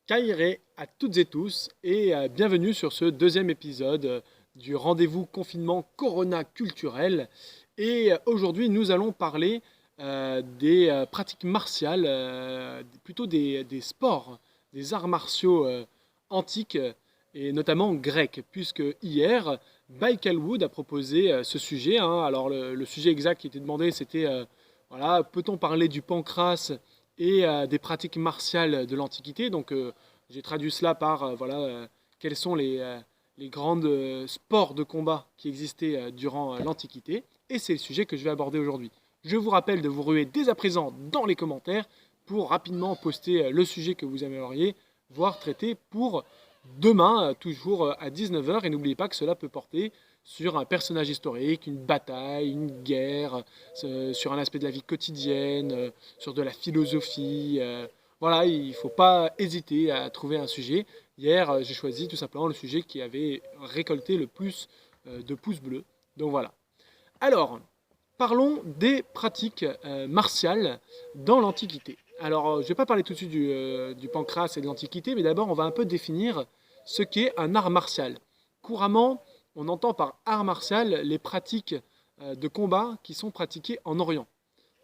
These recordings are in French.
Kairé à toutes et tous et bienvenue sur ce deuxième épisode du rendez-vous confinement Corona culturel. Et aujourd'hui, nous allons parler des pratiques martiales, plutôt des sports, des arts martiaux antiques et notamment grecs, puisque hier, Baikal Wood a proposé ce sujet, hein. Alors le sujet exact qui était demandé, c'était voilà, peut-on parler du pancrace et des pratiques martiales de l'Antiquité. Donc j'ai traduit cela par voilà, quels sont les grands sports de combat qui existaient durant l'Antiquité. Et c'est le sujet que je vais aborder aujourd'hui. Je vous rappelle de vous ruer dès à présent dans les commentaires pour rapidement poster le sujet que vous aimeriez voir traité pour demain, toujours à 19 heures. Et n'oubliez pas que cela peut porter sur un personnage historique, une bataille, une guerre, sur un aspect de la vie quotidienne, sur de la philosophie. Voilà, il ne faut pas hésiter à trouver un sujet. Hier, j'ai choisi tout simplement le sujet qui avait récolté le plus de pouces bleus. Donc voilà. Alors, parlons des pratiques martiales dans l'Antiquité. Alors, je ne vais pas parler tout de suite du pancrace et de l'Antiquité, mais d'abord, on va un peu définir ce qu'est un art martial. Couramment, on entend par art martial les pratiques de combat qui sont pratiquées en Orient.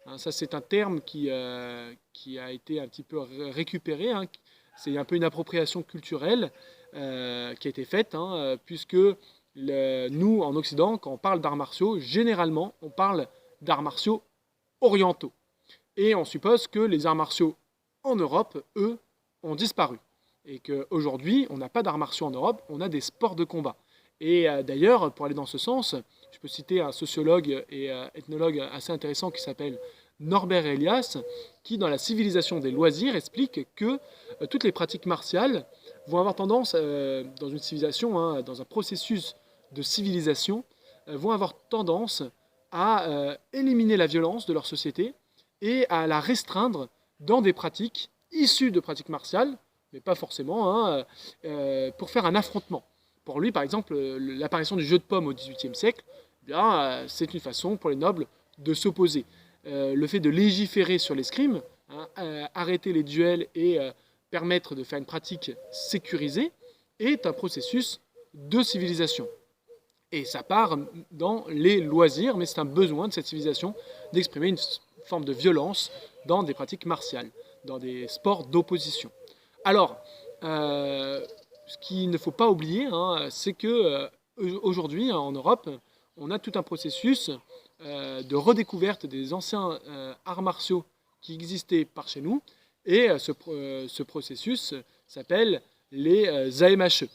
Hein, ça, c'est un terme qui a été un petit peu récupéré, hein. C'est un peu une appropriation culturelle qui a été faite, hein, puisque nous, en Occident, quand on parle d'arts martiaux, généralement, on parle d'arts martiaux orientaux. Et on suppose que les arts martiaux en Europe, eux, ont disparu. Et qu'aujourd'hui, on n'a pas d'arts martiaux en Europe, on a des sports de combat. Et d'ailleurs, pour aller dans ce sens, je peux citer un sociologue et ethnologue assez intéressant qui s'appelle Norbert Elias, qui, dans la civilisation des loisirs, explique que toutes les pratiques martiales vont avoir tendance, dans une civilisation, hein, dans un processus de civilisation, vont avoir tendance à éliminer la violence de leur société et à la restreindre dans des pratiques issues de pratiques martiales, mais pas forcément, hein, pour faire un affrontement. Pour lui, par exemple, l'apparition du jeu de paume au XVIIIe siècle, eh bien, c'est une façon pour les nobles de s'opposer. Le fait de légiférer sur l'escrime, hein, arrêter les duels et permettre de faire une pratique sécurisée, est un processus de civilisation. Et ça part dans les loisirs, mais c'est un besoin de cette civilisation d'exprimer une forme de violence dans des pratiques martiales, dans des sports d'opposition. Alors, ce qu'il ne faut pas oublier, hein, c'est que aujourd'hui, en Europe, on a tout un processus de redécouverte des anciens arts martiaux qui existaient par chez nous. Et ce processus s'appelle les AMHE,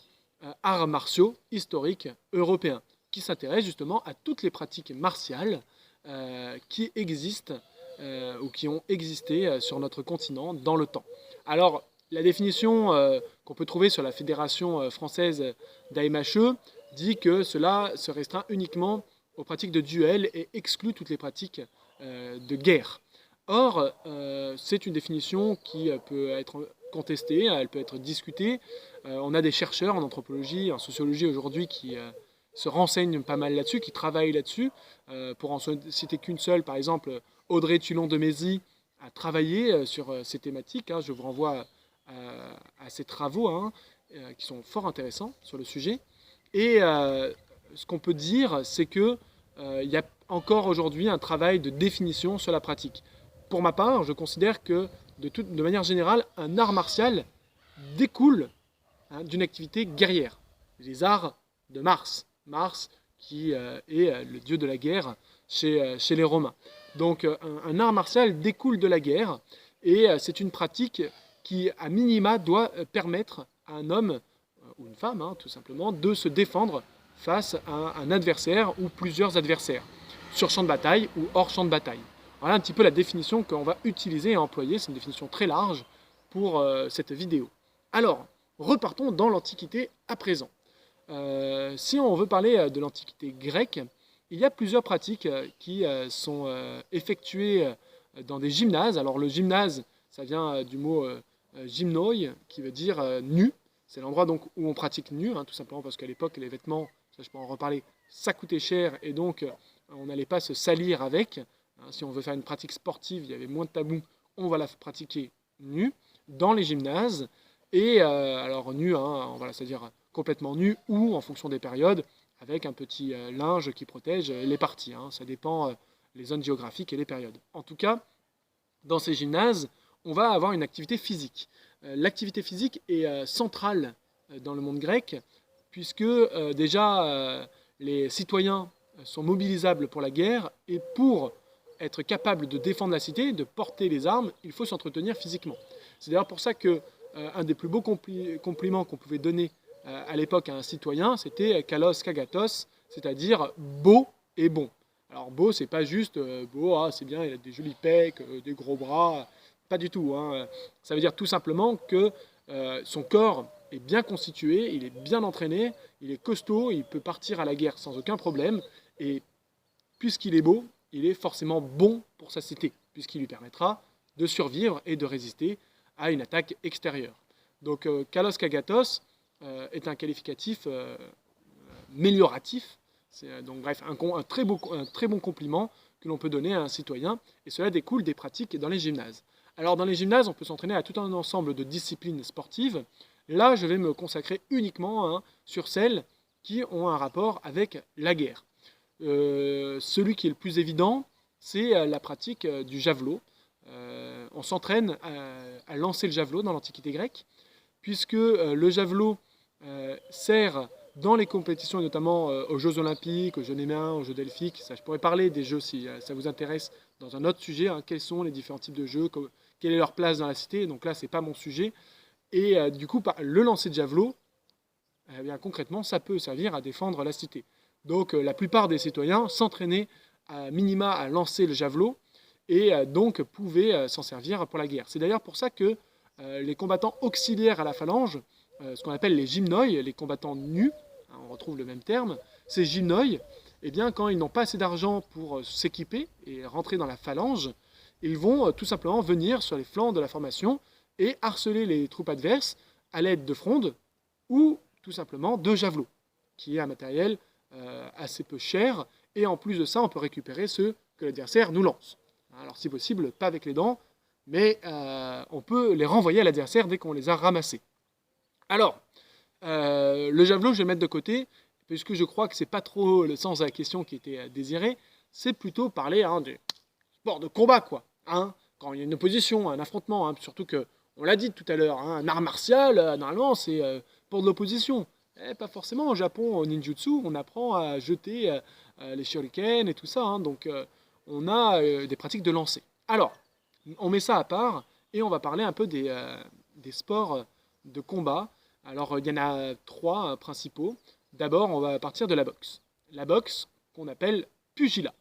arts martiaux historiques européens, qui s'intéressent justement à toutes les pratiques martiales qui existent ou qui ont existé sur notre continent dans le temps. Alors, la définition qu'on peut trouver sur la Fédération française d'AMHE dit que cela se restreint uniquement aux pratiques de duel et exclut toutes les pratiques de guerre. Or, c'est une définition qui peut être contestée, elle peut être discutée. On a des chercheurs en anthropologie, en sociologie aujourd'hui qui se renseignent pas mal là-dessus, qui travaillent là-dessus. Pour en citer qu'une seule, par exemple, Audrey Tulon de Mézy a travaillé sur ces thématiques. Hein. Je vous renvoie à ces travaux, hein, qui sont fort intéressants sur le sujet. Et ce qu'on peut dire, c'est qu'il y a encore aujourd'hui un travail de définition sur la pratique. Pour ma part, je considère que, de manière générale, un art martial découle, hein, d'une activité guerrière. Les arts de Mars. Mars qui est le dieu de la guerre chez les Romains. Donc un art martial découle de la guerre et c'est une pratique qui, à minima, doit permettre à un homme ou une femme, hein, tout simplement, de se défendre face à un adversaire ou plusieurs adversaires, sur champ de bataille ou hors champ de bataille. Voilà un petit peu la définition qu'on va utiliser et employer. C'est une définition très large pour cette vidéo. Alors, repartons dans l'Antiquité à présent. Si on veut parler de l'Antiquité grecque, il y a plusieurs pratiques qui sont effectuées dans des gymnases. Alors le gymnase, ça vient du mot gymnoi, qui veut dire nu. C'est l'endroit donc où on pratique nu, hein, tout simplement parce qu'à l'époque, les vêtements, ça je peux en reparler, ça coûtait cher et donc on n'allait pas se salir avec. Hein, si on veut faire une pratique sportive, il y avait moins de tabous, on va la pratiquer nu dans les gymnases. Et alors nu, hein, voilà, c'est-à-dire complètement nu ou en fonction des périodes, avec un petit linge qui protège les parties. Hein. Ça dépend les zones géographiques et les périodes. En tout cas, dans ces gymnases, on va avoir une activité physique. L'activité physique est centrale dans le monde grec, puisque déjà les citoyens sont mobilisables pour la guerre, et pour être capable de défendre la cité, de porter les armes, il faut s'entretenir physiquement. C'est d'ailleurs pour ça que un des plus beaux compliments qu'on pouvait donner à l'époque à un citoyen, c'était kalos kagatos, c'est-à-dire beau et bon. Alors beau, c'est pas juste beau, ah, c'est bien, il a des jolis pecs, des gros bras, pas du tout. Hein. Ça veut dire tout simplement que son corps est bien constitué, il est bien entraîné, il est costaud, il peut partir à la guerre sans aucun problème, et puisqu'il est beau, il est forcément bon pour sa cité, puisqu'il lui permettra de survivre et de résister à une attaque extérieure. Donc kalos kagatos est un qualificatif mélioratif. C'est donc bref un très bon compliment que l'on peut donner à un citoyen, et cela découle des pratiques dans les gymnases. Alors dans les gymnases, on peut s'entraîner à tout un ensemble de disciplines sportives. Là, je vais me consacrer uniquement sur celles qui ont un rapport avec la guerre. Celui qui est le plus évident, c'est la pratique du javelot. On s'entraîne à lancer le javelot dans l'Antiquité grecque, puisque le javelot sert dans les compétitions, et notamment aux Jeux Olympiques, aux Jeux Néméens, aux Jeux Delphiques. Ça, je pourrais parler des jeux si ça vous intéresse dans un autre sujet. Hein, quels sont les différents types de jeux, quelle est leur place dans la cité. Donc là, c'est pas mon sujet. Et du coup, le lancer de javelot, eh bien, concrètement, ça peut servir à défendre la cité. Donc la plupart des citoyens s'entraînaient à minima à lancer le javelot, et donc pouvaient s'en servir pour la guerre. C'est d'ailleurs pour ça que les combattants auxiliaires à la phalange, ce qu'on appelle les gymnoi, les combattants nus, hein, on retrouve le même terme, ces gymnoi, eh bien, quand ils n'ont pas assez d'argent pour s'équiper et rentrer dans la phalange, ils vont tout simplement venir sur les flancs de la formation et harceler les troupes adverses à l'aide de frondes ou tout simplement de javelots, qui est un matériel assez peu cher, et en plus de ça, on peut récupérer ceux que l'adversaire nous lance. Alors si possible, pas avec les dents, mais on peut les renvoyer à l'adversaire dès qu'on les a ramassés. Alors, le javelot, je vais le mettre de côté, puisque je crois que c'est pas trop le sens de la question qui était désirée, c'est plutôt parler du sport de combat, quoi. Hein, quand il y a une opposition, un affrontement, hein, surtout que, on l'a dit tout à l'heure, hein, un art martial, normalement, c'est pour de l'opposition. Pas forcément. Au Japon, au ninjutsu, on apprend à jeter les shurikens et tout ça. Hein, donc, on a des pratiques de lancer. Alors, on met ça à part et on va parler un peu des sports de combat. Alors, il y en a trois principaux. D'abord, on va partir de la boxe. La boxe, qu'on appelle pugilat.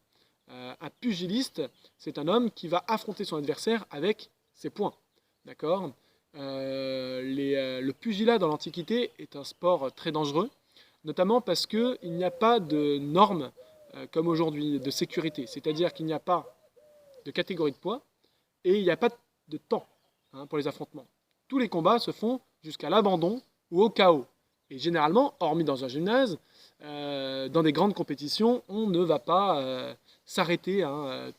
Un pugiliste, c'est un homme qui va affronter son adversaire avec ses poings. D'accord ? Le pugilat dans l'Antiquité est un sport très dangereux, notamment parce qu'il n'y a pas de normes comme aujourd'hui de sécurité. C'est-à-dire qu'il n'y a pas de catégorie de poids et il n'y a pas de temps pour les affrontements. Tous les combats se font jusqu'à l'abandon ou au chaos. Et généralement, hormis dans un gymnase, dans des grandes compétitions, on ne va pas s'arrêter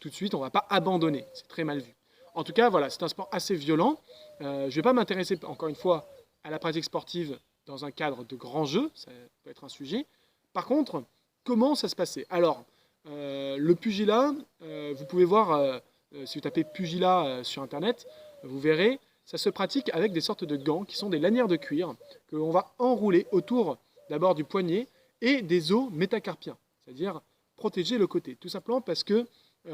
tout de suite, on ne va pas abandonner. C'est très mal vu. En tout cas, voilà, c'est un sport assez violent. Je ne vais pas m'intéresser, encore une fois, à la pratique sportive dans un cadre de grands jeux, ça peut être un sujet. Par contre, comment ça se passait? Alors, le pugilat, vous pouvez voir, si vous tapez pugilat sur Internet, vous verrez, ça se pratique avec des sortes de gants qui sont des lanières de cuir que l'on va enrouler autour d'abord du poignet et des os métacarpiens, c'est-à-dire protéger le côté. Tout simplement parce que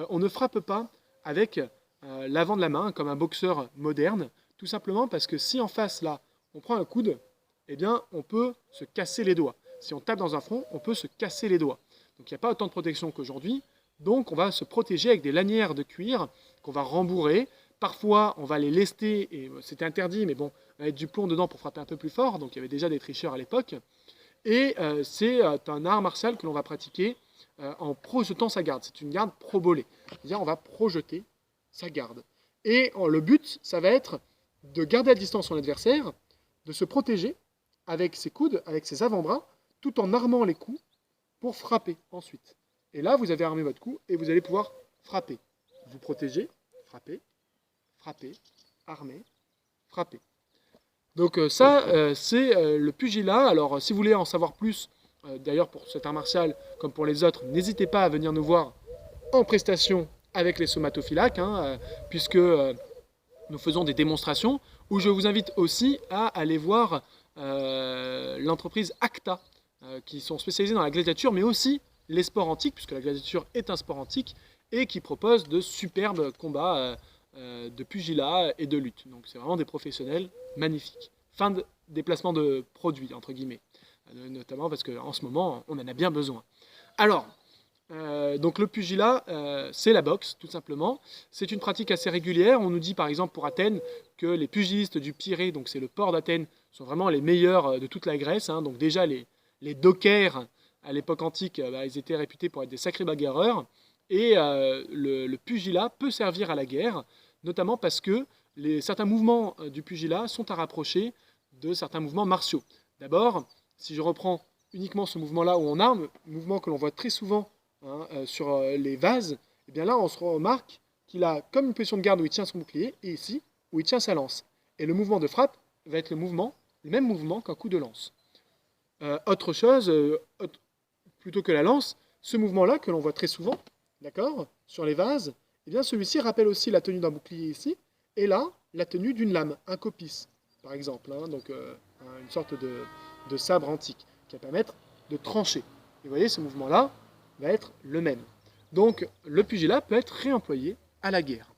on ne frappe pas avec l'avant de la main comme un boxeur moderne, tout simplement parce que si en face là on prend un coude, eh bien on peut se casser les doigts. Si on tape dans un front, on peut se casser les doigts. Donc il n'y a pas autant de protection qu'aujourd'hui. Donc on va se protéger avec des lanières de cuir qu'on va rembourrer. Parfois on va les lester, et c'était interdit, mais bon, on va mettre du plomb dedans pour frapper un peu plus fort. Donc il y avait déjà des tricheurs à l'époque. Et c'est un art martial que l'on va pratiquer en projetant sa garde. C'est une garde pro-bolée. C'est-à-dire on va projeter sa garde. Et le but, ça va être de garder à distance son adversaire, de se protéger avec ses coudes, avec ses avant-bras, tout en armant les coups pour frapper ensuite. Et là, vous avez armé votre coup et vous allez pouvoir frapper. Vous protégez, frapper, frapper, armer, frapper. Donc ça, c'est le pugilat. Alors si vous voulez en savoir plus, d'ailleurs pour cet art martial comme pour les autres, n'hésitez pas à venir nous voir en prestation avec les somatophilaques, hein, puisque nous faisons des démonstrations, où je vous invite aussi à aller voir l'entreprise Acta, qui sont spécialisés dans la gladiature, mais aussi les sports antiques, puisque la gladiature est un sport antique, et qui propose de superbes combats de pugilat et de lutte. Donc c'est vraiment des professionnels magnifiques. Fin de déplacement de produits, entre guillemets, notamment parce qu'en ce moment, on en a bien besoin. Alors, donc le pugilat, c'est la boxe, tout simplement. C'est une pratique assez régulière. On nous dit par exemple pour Athènes que les pugilistes du Pirée, donc c'est le port d'Athènes, sont vraiment les meilleurs de toute la Grèce, hein. Donc déjà les dockers à l'époque antique, ils étaient réputés pour être des sacrés bagarreurs. Et le pugilat peut servir à la guerre, notamment parce que certains mouvements du pugilat sont à rapprocher de certains mouvements martiaux. D'abord, si je reprends uniquement ce mouvement-là où on arme, mouvement que l'on voit très souvent, hein, sur les vases, et bien là on se remarque qu'il a comme une position de garde où il tient son bouclier, et ici où il tient sa lance. Et le mouvement de frappe va être le même mouvement qu'un coup de lance. Autre chose, plutôt que la lance, ce mouvement-là que l'on voit très souvent, d'accord, sur les vases, eh bien celui-ci rappelle aussi la tenue d'un bouclier ici, et là la tenue d'une lame, un copis par exemple, hein, donc une sorte de sabre antique qui va permettre de trancher. Et vous voyez, ce mouvement-là va être le même. Donc le pugilat peut être réemployé à la guerre.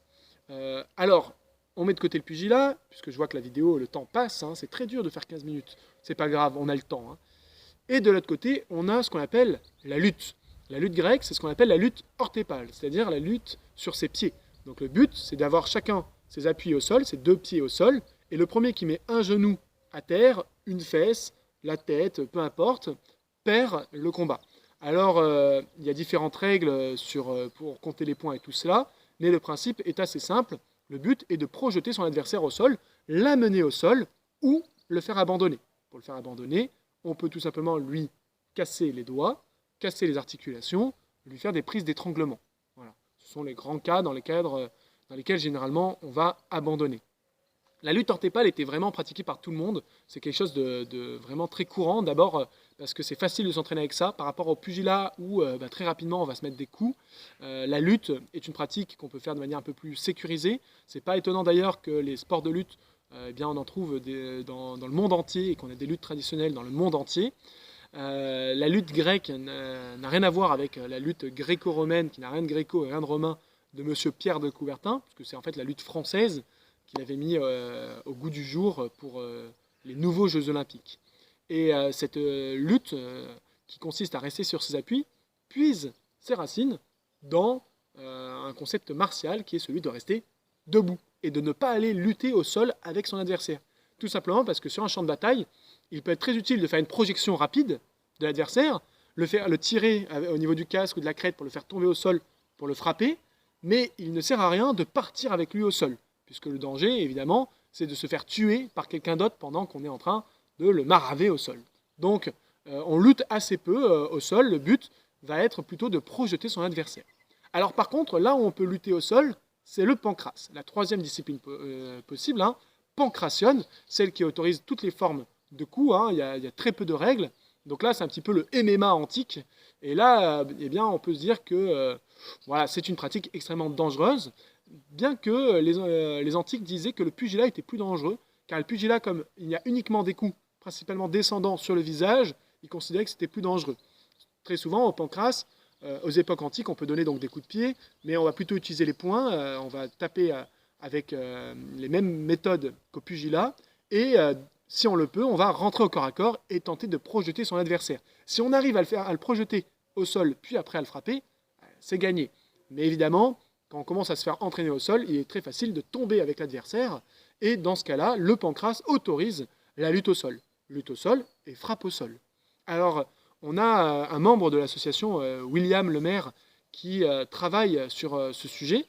Alors, on met de côté le pugilat, puisque je vois que la vidéo, le temps passe, hein, c'est très dur de faire 15 minutes, c'est pas grave, on a le temps. Hein. Et de l'autre côté, on a ce qu'on appelle la lutte. La lutte grecque, c'est ce qu'on appelle la lutte orthépale, c'est-à-dire la lutte sur ses pieds. Donc le but, c'est d'avoir chacun ses appuis au sol, ses deux pieds au sol, et le premier qui met un genou à terre, une fesse, la tête, peu importe, perd le combat. Alors, il y a différentes règles pour compter les points et tout cela, mais le principe est assez simple. Le but est de projeter son adversaire au sol, l'amener au sol ou le faire abandonner. Pour le faire abandonner, on peut tout simplement lui casser les doigts, casser les articulations, lui faire des prises d'étranglement. Voilà. Ce sont les grands cas dans lesquels généralement on va abandonner. La lutte orthépale était vraiment pratiquée par tout le monde. C'est quelque chose de vraiment très courant. D'abord parce que c'est facile de s'entraîner avec ça par rapport au pugilat où très rapidement on va se mettre des coups. La lutte est une pratique qu'on peut faire de manière un peu plus sécurisée. C'est pas étonnant d'ailleurs que les sports de lutte, on en trouve dans le monde entier et qu'on a des luttes traditionnelles dans le monde entier. La lutte grecque n'a rien à voir avec la lutte gréco-romaine, qui n'a rien de gréco et rien de romain, de monsieur Pierre de Coubertin, parce que c'est en fait la lutte française qu'il avait mis au goût du jour pour les nouveaux Jeux Olympiques. Et cette lutte, qui consiste à rester sur ses appuis, puise ses racines dans un concept martial qui est celui de rester debout et de ne pas aller lutter au sol avec son adversaire. Tout simplement parce que sur un champ de bataille, il peut être très utile de faire une projection rapide de l'adversaire, le tirer au niveau du casque ou de la crête pour le faire tomber au sol, pour le frapper, mais il ne sert à rien de partir avec lui au sol, puisque le danger, évidemment, c'est de se faire tuer par quelqu'un d'autre pendant qu'on est en train de le maraver au sol. Donc, on lutte assez peu au sol, le but va être plutôt de projeter son adversaire. Alors par contre, là où on peut lutter au sol, c'est le pancrace, la troisième discipline possible, hein, pancrationne, celle qui autorise toutes les formes de coups, hein, il y a très peu de règles. Donc là, c'est un petit peu le MMA antique. Et là, on peut se dire que voilà, c'est une pratique extrêmement dangereuse, bien que les antiques disaient que le pugilat était plus dangereux, car le pugilat, comme il y a uniquement des coups, principalement descendants sur le visage, ils considéraient que c'était plus dangereux. Très souvent, au pancrace, aux époques antiques, on peut donner donc des coups de pied, mais on va plutôt utiliser les poings, on va taper avec les mêmes méthodes qu'au pugilat, et si on le peut, on va rentrer au corps à corps et tenter de projeter son adversaire. Si on arrive à le projeter au sol, puis après à le frapper, c'est gagné. Mais évidemment, quand on commence à se faire entraîner au sol, il est très facile de tomber avec l'adversaire, et dans ce cas-là, le pancrace autorise la lutte au sol. Lutte au sol et frappe au sol. Alors, on a un membre de l'association, William Lemaire, qui travaille sur ce sujet,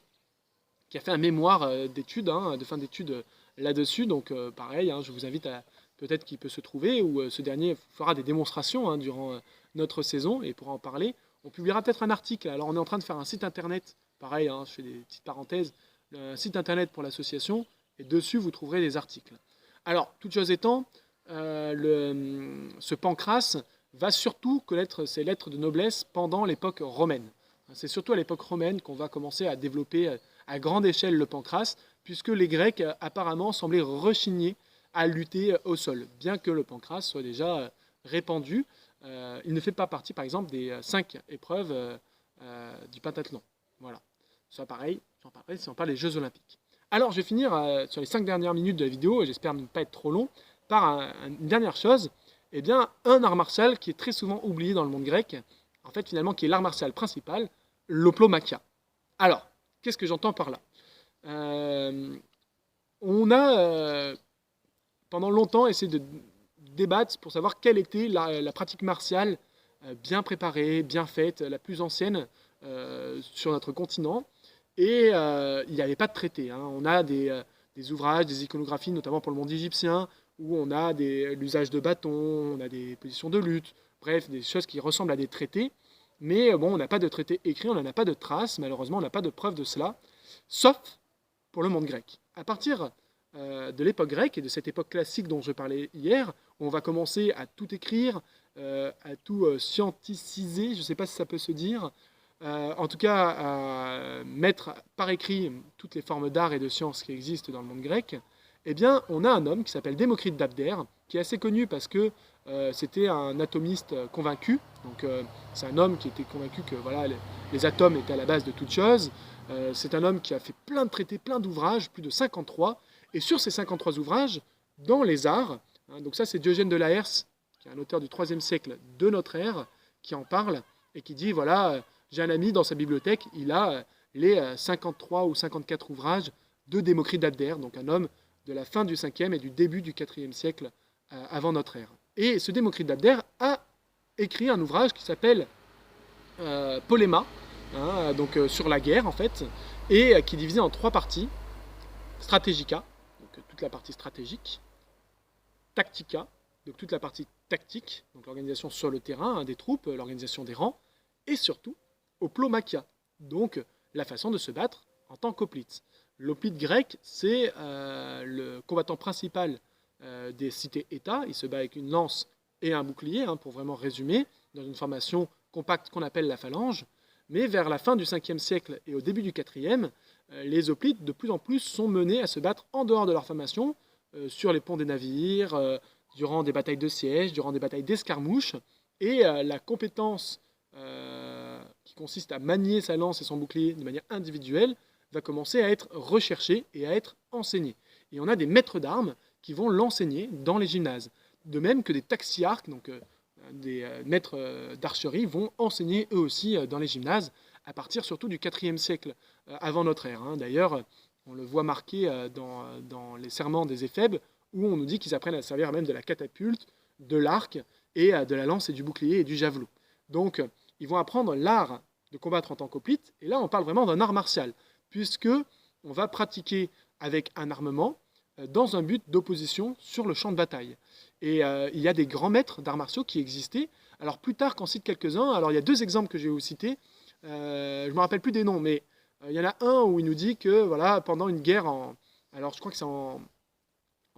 qui a fait un mémoire d'études, hein, de fin d'études là-dessus. Donc pareil, hein, je vous invite à peut-être qu'il peut se trouver, ou ce dernier fera des démonstrations hein, durant notre saison et pourra en parler. On publiera peut-être un article. Alors on est en train de faire un site internet, pareil, hein, je fais des petites parenthèses, un site internet pour l'association, et dessus vous trouverez des articles. Alors, toute chose étant, ce Pancrace va surtout connaître ses lettres de noblesse pendant l'époque romaine. C'est surtout à l'époque romaine qu'on va commencer à développer à grande échelle le Pancrace, puisque les Grecs apparemment semblaient rechigner à lutter au sol, bien que le Pancrace soit déjà répandu. Il ne fait pas partie, par exemple, des 5 épreuves du pentathlon. Voilà. Ça, pareil, j'en parlerai si on parle des Jeux Olympiques. Alors, je vais finir sur les 5 dernières minutes de la vidéo, et j'espère ne pas être trop long, par une dernière chose. Eh bien, un art martial qui est très souvent oublié dans le monde grec, en fait, finalement, qui est l'art martial principal, l'oplomachia. Alors, qu'est-ce que j'entends par là? On a, pendant longtemps, essayé de débattre pour savoir quelle était la pratique martiale bien préparée, bien faite, la plus ancienne sur notre continent. Et il n'y avait pas de traité. Hein. On a des ouvrages, des iconographies, notamment pour le monde égyptien, où on a l'usage de bâtons, on a des positions de lutte, bref, des choses qui ressemblent à des traités. Mais bon, on n'a pas de traité écrit, on n'en a pas de traces, malheureusement, on n'a pas de preuve de cela, sauf pour le monde grec. À partir de l'époque grecque et de cette époque classique dont je parlais hier, on va commencer à tout écrire, à tout scienticiser, je ne sais pas si ça peut se dire, en tout cas à mettre par écrit toutes les formes d'art et de science qui existent dans le monde grec, eh bien, on a un homme qui s'appelle Démocrite d'Abdère, qui est assez connu parce que c'était un atomiste convaincu. Donc, c'est un homme qui était convaincu que voilà, les atomes étaient à la base de toute chose. C'est un homme qui a fait plein de traités, plein d'ouvrages, plus de 53. Et sur ces 53 ouvrages, dans les arts, hein, donc ça c'est Diogène de Laërce, qui est un auteur du IIIe siècle de notre ère, qui en parle et qui dit, voilà, j'ai un ami dans sa bibliothèque, il a les 53 ou 54 ouvrages de Démocrite d'Abdère, donc un homme de la fin du 5e et du début du 4e siècle avant notre ère. Et ce Démocrite d'Abdère a écrit un ouvrage qui s'appelle Poléma, hein, donc sur la guerre en fait, et qui est divisé en 3 parties. Stratégica, donc toute la partie stratégique, Tactica, donc toute la partie tactique, donc l'organisation sur le terrain hein, des troupes, l'organisation des rangs, et surtout Oplomachia, donc la façon de se battre en tant qu'hoplite. L'hoplite grec, c'est le combattant principal des cités-États. Il se bat avec une lance et un bouclier, hein, pour vraiment résumer, dans une formation compacte qu'on appelle la phalange. Mais vers la fin du 5e siècle et au début du 4e, les hoplites, de plus en plus, sont menés à se battre en dehors de leur formation, sur les ponts des navires, durant des batailles de siège, durant des batailles d'escarmouches. Et la compétence qui consiste à manier sa lance et son bouclier de manière individuelle va commencer à être recherchée et à être enseignée. Et on a des maîtres d'armes qui vont l'enseigner dans les gymnases. De même que des taxiarques, donc des maîtres d'archerie, vont enseigner eux aussi dans les gymnases, à partir surtout du 4e siècle avant notre ère. Hein. D'ailleurs, on le voit marqué dans les serments des Éphèbes, où on nous dit qu'ils apprennent à servir même de la catapulte, de l'arc, et de la lance et du bouclier et du javelot. Donc, ils vont apprendre l'art de combattre en tant qu'hoplite, et là, on parle vraiment d'un art martial, puisque on va pratiquer avec un armement dans un but d'opposition sur le champ de bataille. Et il y a des grands maîtres d'arts martiaux qui existaient. Alors plus tard, qu'en cite quelques-uns, alors il y a 2 exemples que je vais vous citer. Je ne me rappelle plus des noms, mais il y en a un où il nous dit que voilà, pendant une guerre alors je crois que c'est en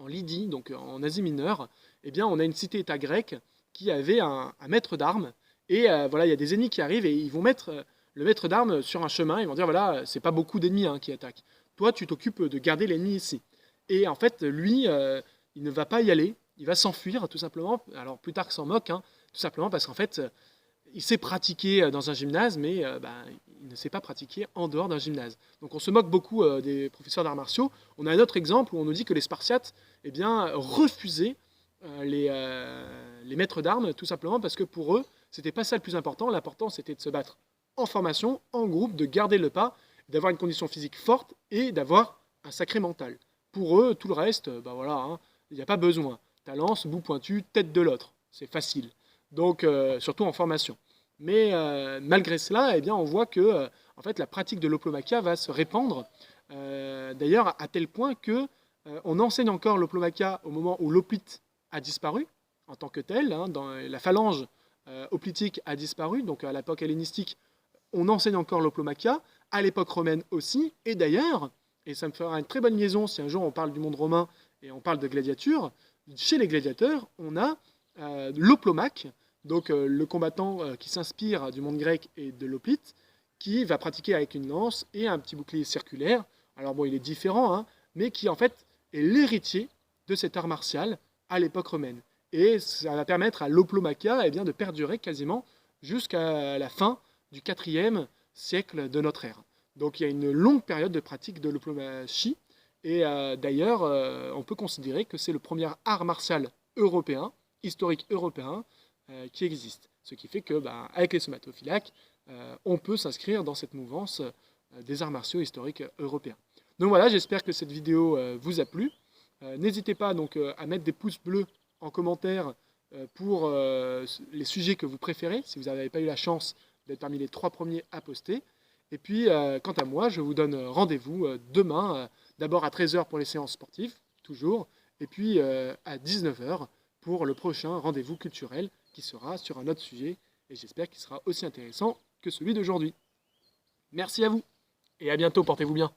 Lydie, donc en Asie mineure, eh bien on a une cité-État grecque qui avait un maître d'armes. Et voilà, il y a des ennemis qui arrivent et ils vont mettre le maître d'armes sur un chemin. Ils vont dire voilà, c'est pas beaucoup d'ennemis hein, qui attaquent. Toi, tu t'occupes de garder l'ennemi ici. Et en fait, lui, il ne va pas y aller. Il va s'enfuir, tout simplement. Alors, plus tard, s'en moque, hein, tout simplement parce qu'en fait, il sait pratiquer dans un gymnase, mais il ne sait pas pratiquer en dehors d'un gymnase. Donc, on se moque beaucoup des professeurs d'arts martiaux. On a un autre exemple où on nous dit que les Spartiates eh bien, refusaient les maîtres d'armes, tout simplement parce que pour eux, c'était pas ça le plus important. L'important, c'était de se battre en formation, en groupe, de garder le pas, d'avoir une condition physique forte et d'avoir un sacré mental. Pour eux, tout le reste, voilà, hein, il n'y a pas besoin. Ta lance, bout pointu, tête de l'autre. C'est facile. Donc, surtout en formation. Mais malgré cela, eh bien, on voit que en fait, la pratique de l'oplomachia va se répandre. D'ailleurs, à tel point que on enseigne encore l'oplomachia au moment où l'hoplite a disparu en tant que tel. Hein, dans la phalange hoplitique a disparu. Donc, à l'époque hellénistique, on enseigne encore l'oplomachia. À l'époque romaine aussi. Et d'ailleurs, et ça me fera une très bonne liaison si un jour on parle du monde romain et on parle de gladiature, chez les gladiateurs, on a l'hoplomach, donc le combattant qui s'inspire du monde grec et de l'hoplite, qui va pratiquer avec une lance et un petit bouclier circulaire. Alors bon, il est différent, hein, mais qui en fait est l'héritier de cet art martial à l'époque romaine. Et ça va permettre à l'hoplomachia de perdurer quasiment jusqu'à la fin du 4e siècle de notre ère. Donc il y a une longue période de pratique de l'hoplomachie, et d'ailleurs on peut considérer que c'est le premier art martial européen, historique européen, qui existe. Ce qui fait que, avec les somatophylactes, on peut s'inscrire dans cette mouvance des arts martiaux historiques européens. Donc voilà, j'espère que cette vidéo vous a plu. N'hésitez pas donc à mettre des pouces bleus en commentaire pour les sujets que vous préférez, si vous n'avez pas eu la chance d'être parmi les 3 premiers à poster. Et puis, quant à moi, je vous donne rendez-vous demain, d'abord à 13h pour les séances sportives, toujours, et puis à 19h pour le prochain rendez-vous culturel qui sera sur un autre sujet, et j'espère qu'il sera aussi intéressant que celui d'aujourd'hui. Merci à vous, et à bientôt, portez-vous bien.